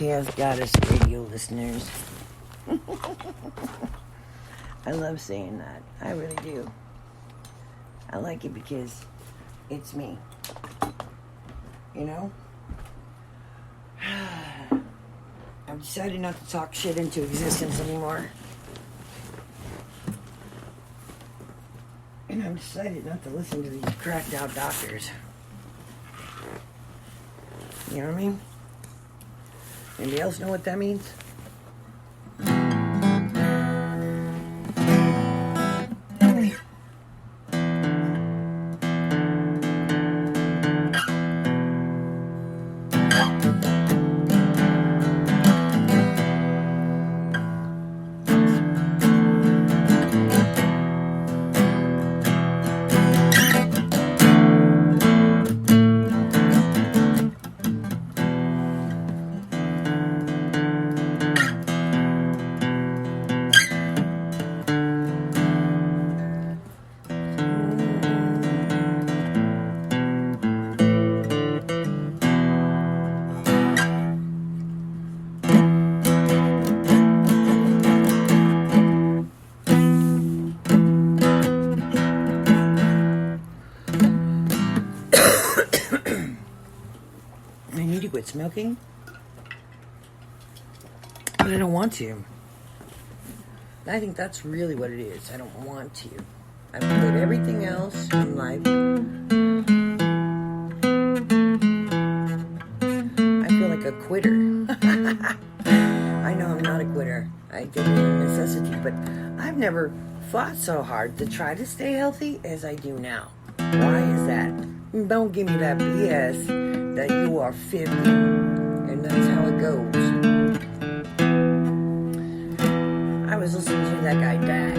Amksgoddessradio listeners. I love saying that. I really do. I like it because it's me. You know? I've decided not to talk shit into existence anymore. And I've decided not to listen to these cracked out doctors. You know what I mean? Anybody else know what that means? Smoking, but I don't want to. I think that's really what it is. I don't want to. I've put everything else in life. I feel like a quitter. I know I'm not a quitter. I did it in necessity, but I've never fought so hard to try to stay healthy as I do now. Why is that? Don't give me that BS that you are 50 and that's how it goes. I was listening to that guy Dax.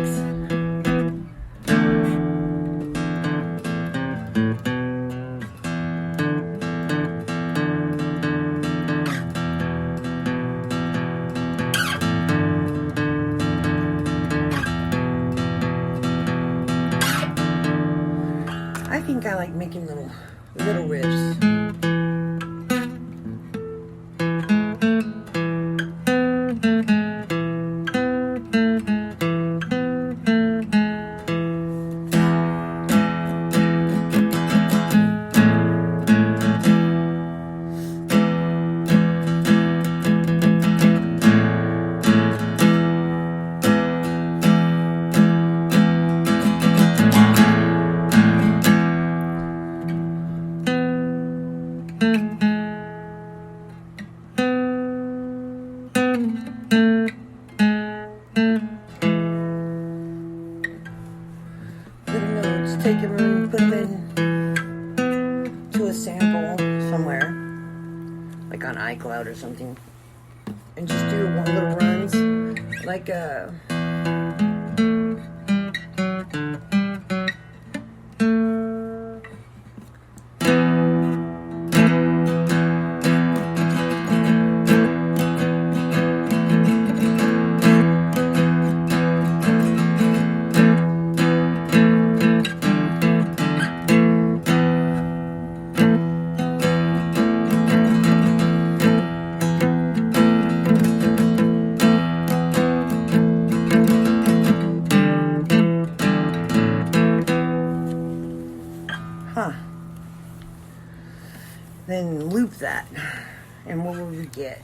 I think I like making little riffs. Take them and put them in to a sample somewhere, like on iCloud or something, and just do one little runs, like then loop that, and what will we get?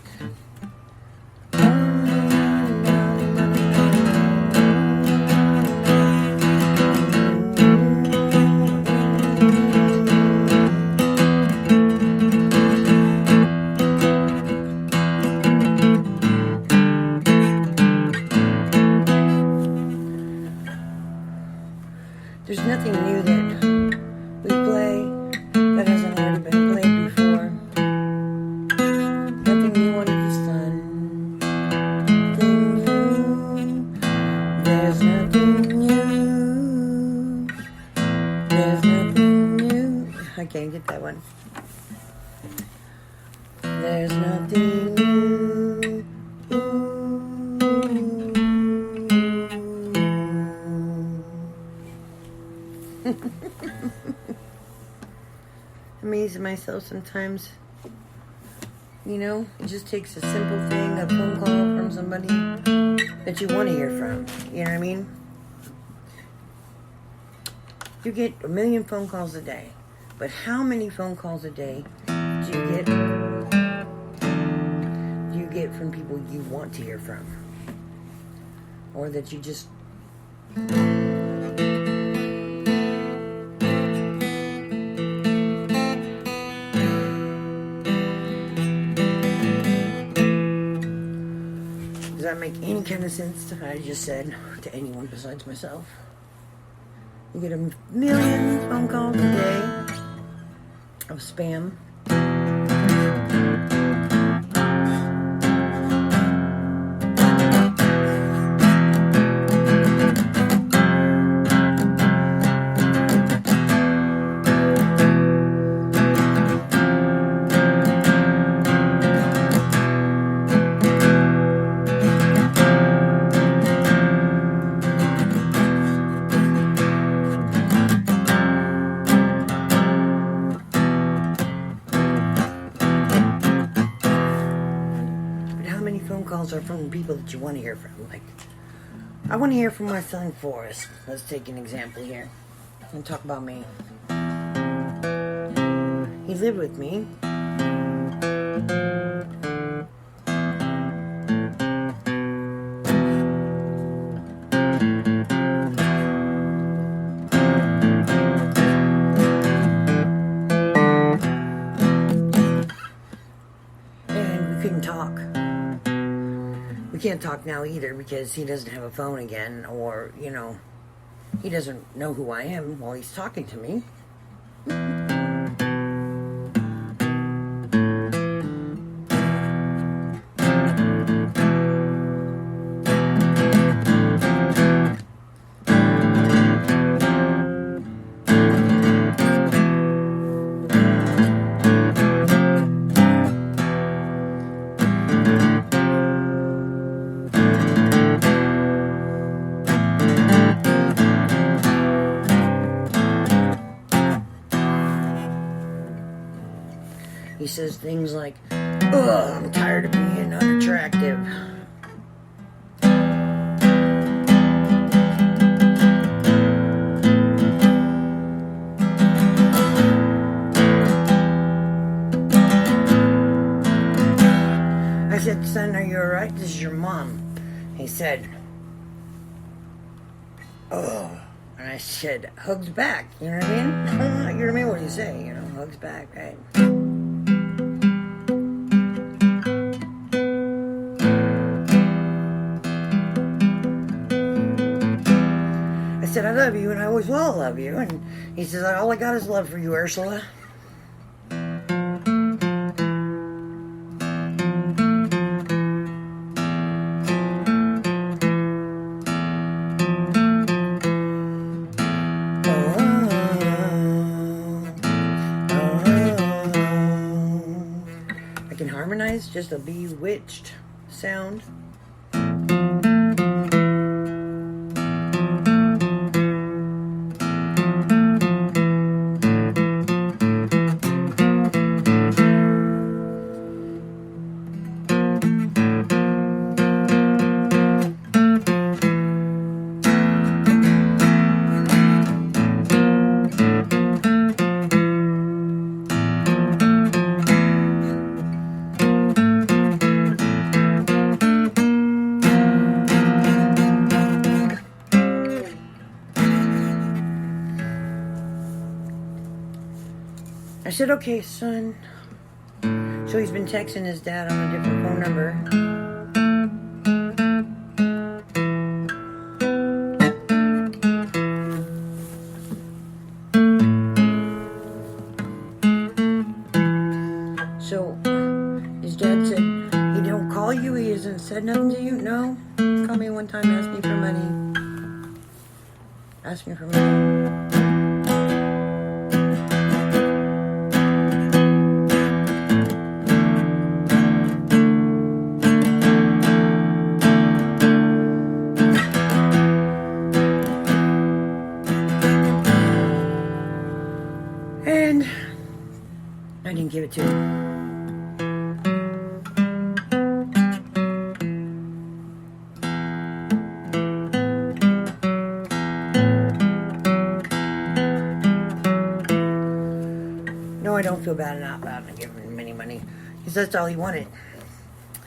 There's nothing new that we play that hasn't already been played before. Nothing new under the sun. Nothing new. There's nothing new. There's nothing new. I can't get that one. There's nothing new. Amazing myself sometimes. It just takes a simple thing, a phone call from somebody that you want to hear from. You know what I mean? You get 1 million phone calls a day. But how many phone calls a day do you get from people you want to hear from? Or that you just... Does that make any kind of sense to what I just said to anyone besides myself? You get 1 million phone calls a day of spam. Are from people that you want to hear from. Like, I want to hear from my son Forrest. Let's take an example here and talk about me. He lived with me. And we couldn't talk. We can't talk now either because he doesn't have a phone again, or, he doesn't know who I am while he's talking to me. He says things like, "Ugh, I'm tired of being unattractive." I said, "Son, are you alright? This is your mom." He said, "Oh." And I said, "Hugs back." You know what I mean? You know what I mean? What do you say? Hugs back, right? I said, "I love you, and I always will love you." And he says, "All I got is love for you, Ursula." I can harmonize just a bewitched sound. I said, "Okay, son." So he's been texting his dad on a different phone number. So his dad said, "He don't call you? He hasn't said nothing to you?" "No. He called me one time, asked me for money. And I didn't give it to him. feel bad and out loud and give him any money. Because that's all he wanted.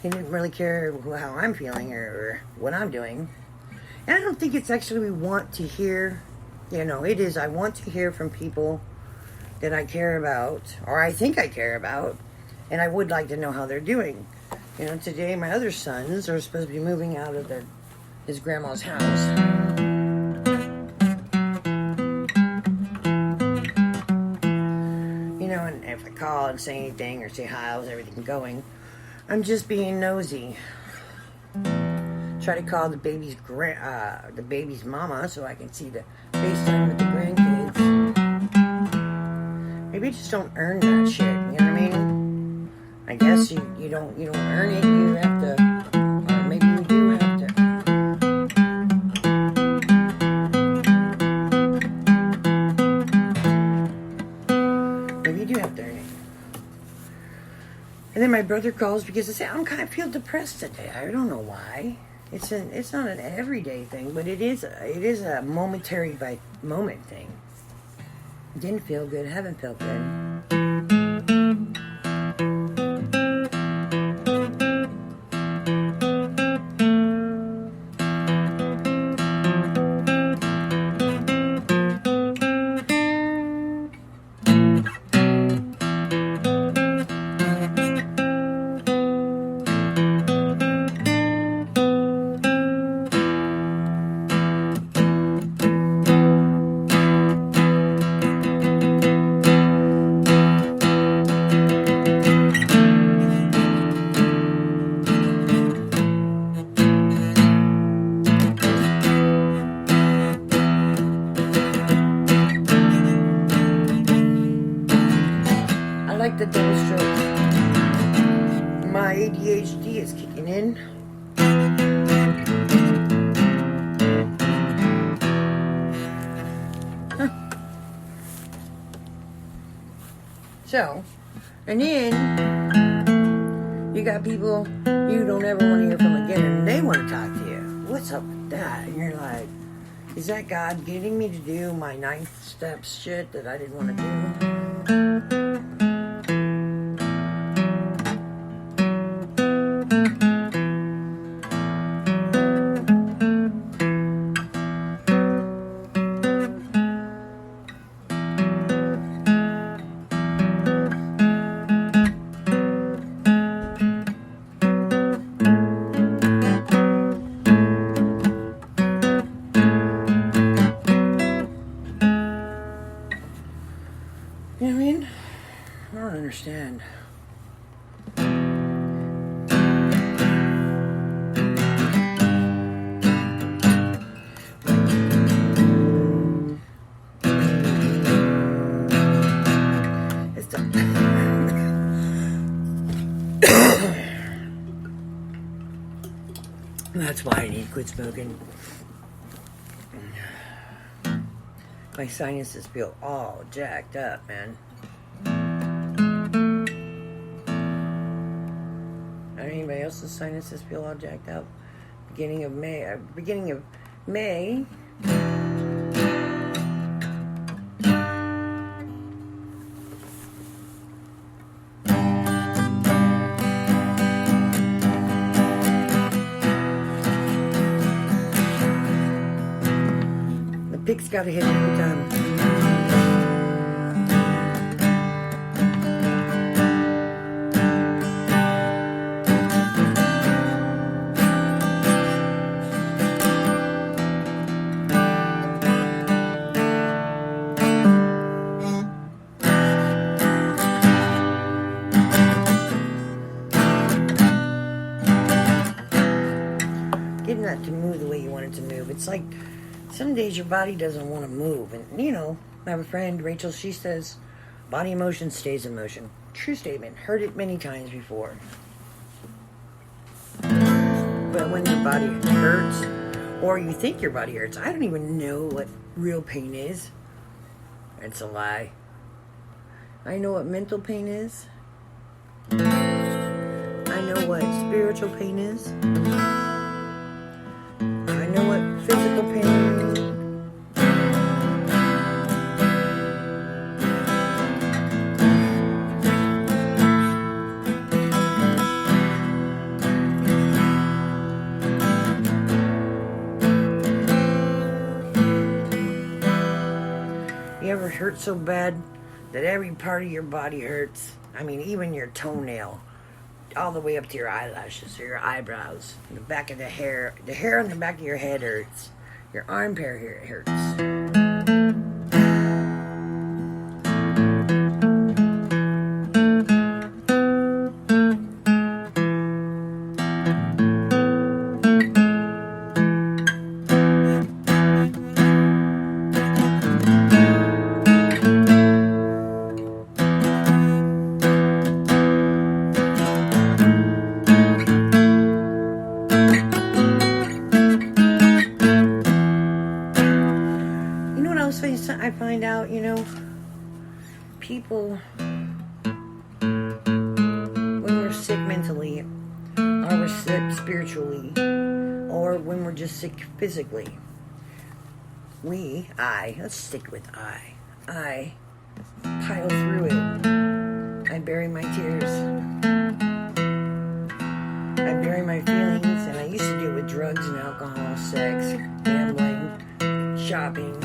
He didn't really care how I'm feeling or what I'm doing. And I don't think it's actually we want to hear, it is I want to hear from people that I care about, or I think I care about, and I would like to know how they're doing. Today my other sons are supposed to be moving out of his grandma's house. And if I call and say anything or say hi, how's everything going, I'm just being nosy. Try to call the baby's mama so I can see the FaceTime with the grandkids. Maybe you just don't earn that shit. You know what I mean? I guess you don't earn it. You have to, or maybe you do have to. Maybe you do have to earn it. And then my brother calls because I say I kind of feel depressed today. I don't know why. It's not an everyday thing, but it is a momentary by moment thing. Didn't feel good, haven't felt good. The double stroke. My ADHD is kicking in. So, and then you got people you don't ever want to hear from again, and they want to talk to you. What's up with that? And you're like, is that God getting me to do my 9th steps shit that I didn't want to do? You know what I mean? I don't understand. That's why I need to quit smoking. My sinuses feel all jacked up, man. Anybody else's sinuses feel all jacked up? Beginning of May. The pig's got to hit every time. Getting that to move the way you want it to move. It's like some days your body doesn't want to move. And, I have a friend, Rachel, she says, body in motion stays in motion. True statement. Heard it many times before. But when your body hurts, or you think your body hurts, I don't even know what real pain is. It's a lie. I know what mental pain is. I know what spiritual pain is. I know what physical pain is. hurt so bad that every part of your body hurts. I mean, even your toenail, all the way up to your eyelashes or your eyebrows, the back of the hair on the back of your head hurts. Your armpit here hurts. I find out, people, when we're sick mentally, or we're sick spiritually, or when we're just sick physically, let's stick with I pile through it. I bury my tears. I bury my feelings, and I used to do it with drugs and alcohol, sex, gambling, shopping.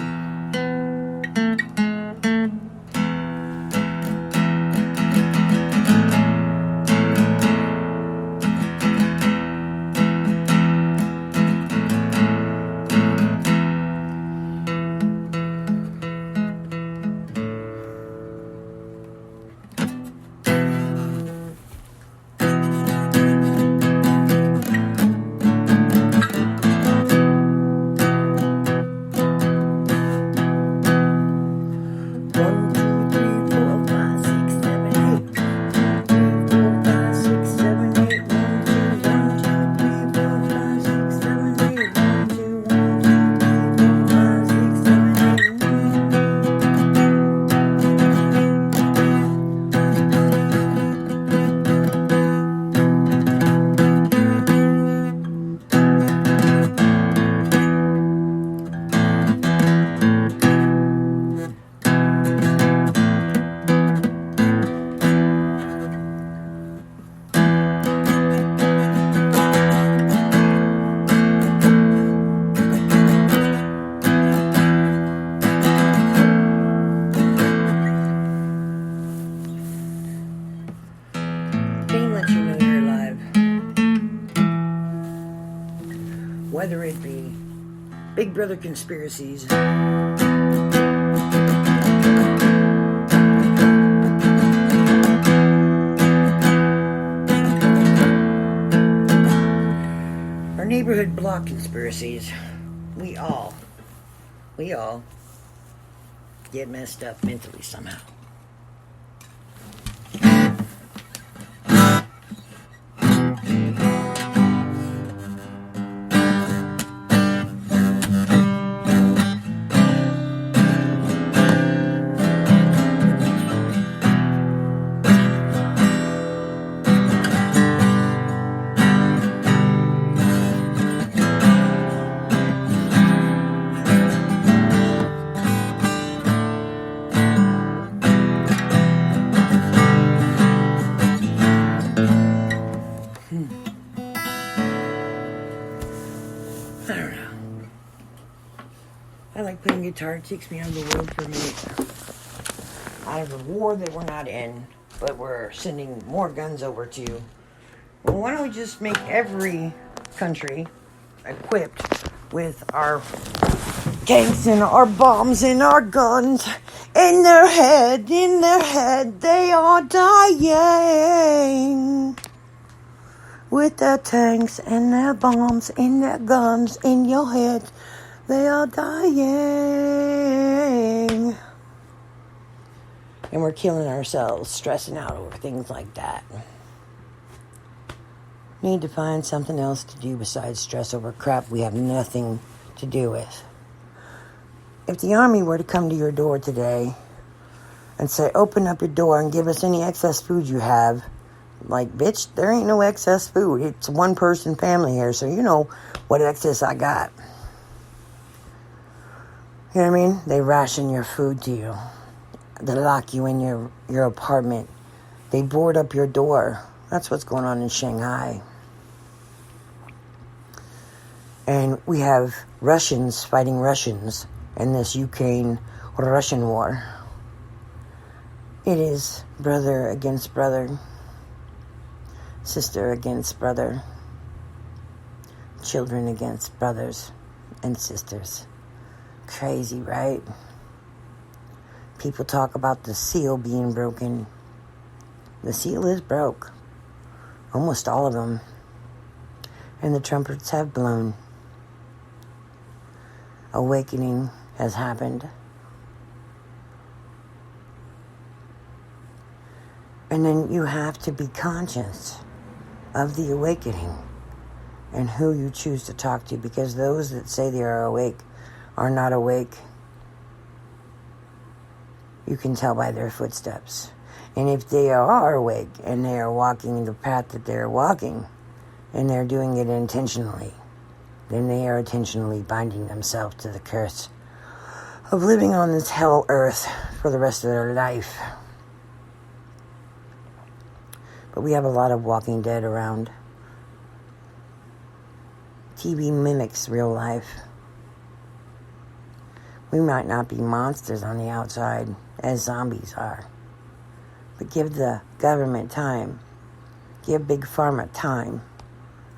Whether it be Big Brother conspiracies, or neighborhood block conspiracies, we all get messed up mentally somehow. I like playing guitar. It takes me out of the world for a minute. Out of the war that we're not in, but we're sending more guns over to. Well, why don't we just make every country equipped with our tanks and our bombs and our guns? In their head, they are dying. With their tanks and their bombs and their guns in your head, they are dying. And we're killing ourselves, stressing out over things like that. Need to find something else to do besides stress over crap we have nothing to do with. If the army were to come to your door today and say, open up your door and give us any excess food you have, like, bitch, there ain't no excess food. It's a one-person family here, so you know what excess I got. You know what I mean? They ration your food to you. They lock you in your apartment. They board up your door. That's what's going on in Shanghai. And we have Russians fighting Russians in this Ukraine-Russian war. It is brother against brother, sister against brother, children against brothers and sisters. Crazy, right? People talk about the seal being broken. The seal is broke. Almost all of them. And the trumpets have blown. Awakening has happened. And then you have to be conscious of the awakening and who you choose to talk to, because those that say they are awake are not awake. You can tell by their footsteps. And if they are awake and they are walking the path that they're walking, and they're doing it intentionally, then they are intentionally binding themselves to the curse of living on this hell earth for the rest of their life. But we have a lot of walking dead around. TV mimics real life. We might not be monsters on the outside as zombies are, but give the government time, give Big Pharma time.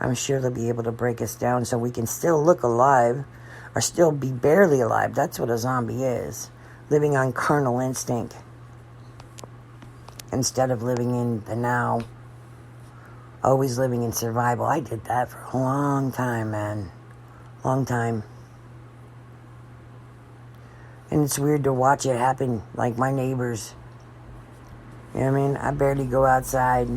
I'm sure they'll be able to break us down so we can still look alive or still be barely alive. That's what a zombie is, living on carnal instinct instead of living in the now, always living in survival. I did that for a long time, man. Long time. And it's weird to watch it happen, like my neighbors. You know what I mean? I barely go outside.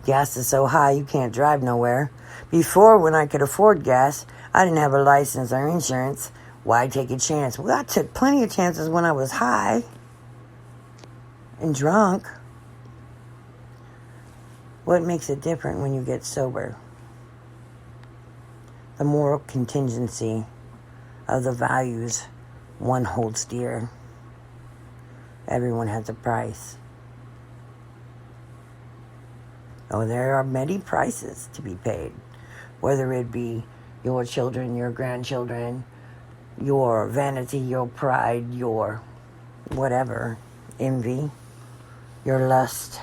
Gas is so high, you can't drive nowhere. Before, when I could afford gas, I didn't have a license or insurance. Why take a chance? Well, I took plenty of chances when I was high and drunk. What makes it different when you get sober? The moral contingency of the values one holds dear. Everyone has a price. Oh, there are many prices to be paid, whether it be your children, your grandchildren, your vanity, your pride, your whatever, envy, your lust,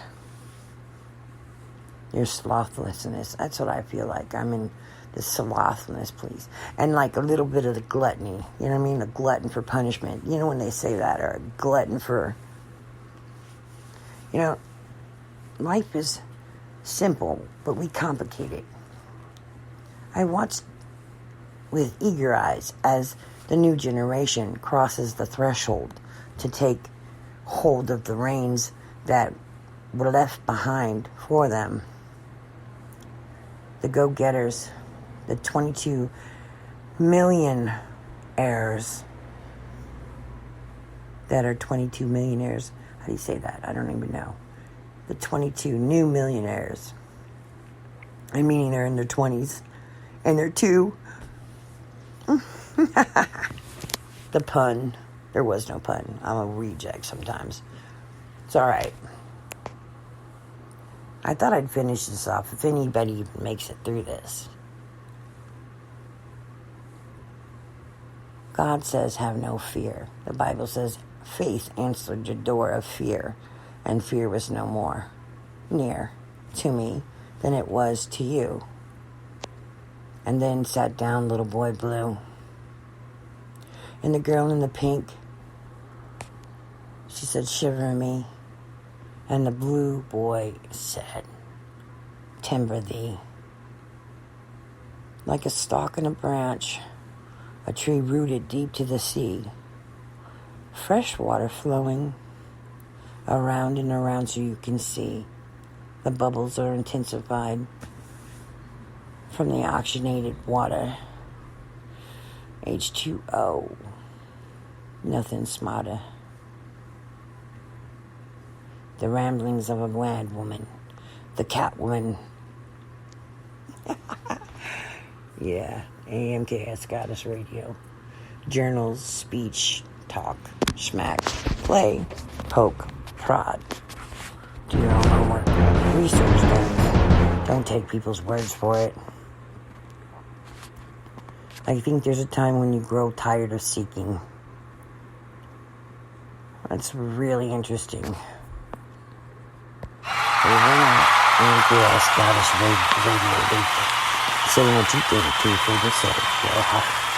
your slothlessness. That's what I feel like. I'm in the slothlessness, please. And like a little bit of the gluttony. You know what I mean? A glutton for punishment. You know when they say that, or a glutton for... You know, life is simple, but we complicate it. I watched with eager eyes as the new generation crosses the threshold to take hold of the reins that were left behind for them. The go-getters, the 22 million heirs that are 22 millionaires. How do you say that? I don't even know. The 22 new millionaires. I mean, they're in their 20s. And they're two. The pun. There was no pun. I'm a reject sometimes. It's all right. I thought I'd finish this off if anybody even makes it through this. God says, have no fear. The Bible says, faith answered the door of fear, and fear was no more near to me than it was to you. And then sat down little boy blue. And the girl in the pink, she said, shiver me. And the blue boy said, timber thee. Like a stalk and a branch, a tree rooted deep to the sea, fresh water flowing around and around so you can see. The bubbles are intensified from the oxygenated water. H2O. Nothing smarter. The ramblings of a glad woman. The cat woman. Yeah. Amksgoddessradio. Journals, speech, talk, schmack, play, poke, prod. Do your own homework. Research things. Don't take people's words for it. I think there's a time when you grow tired of seeking. That's really interesting. Amksgoddessradio. Saying what you think too for yourself.